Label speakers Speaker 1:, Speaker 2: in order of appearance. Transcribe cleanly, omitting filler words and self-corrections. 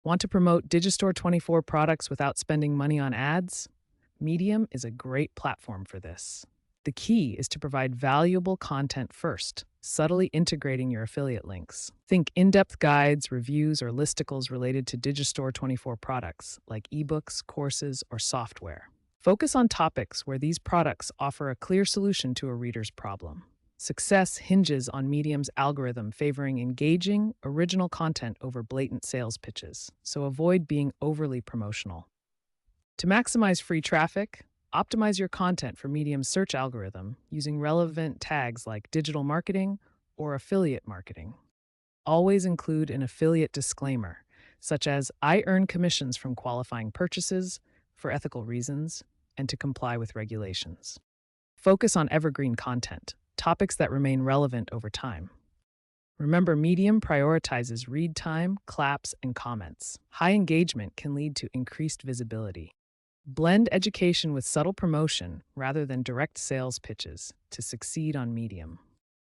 Speaker 1: Want to promote Digistore24 products without spending money on ads? Medium is a great platform for this. The key is to provide valuable content first, subtly integrating your affiliate links. Think in-depth guides, reviews, or listicles related to Digistore24 products, like ebooks, courses, or software. Focus on topics where these products offer a clear solution to a reader's problem. Success hinges on Medium's algorithm favoring engaging, original content over blatant sales pitches, so avoid being overly promotional. To maximize free traffic, optimize your content for Medium's search algorithm using relevant tags like digital marketing or affiliate marketing. Always include an affiliate disclaimer, such as "I earn commissions from qualifying purchases for ethical reasons and to comply with regulations." Focus on evergreen content, topics that remain relevant over time. Remember, Medium prioritizes read time, claps, and comments. High engagement can lead to increased visibility. Blend education with subtle promotion rather than direct sales pitches to succeed on Medium.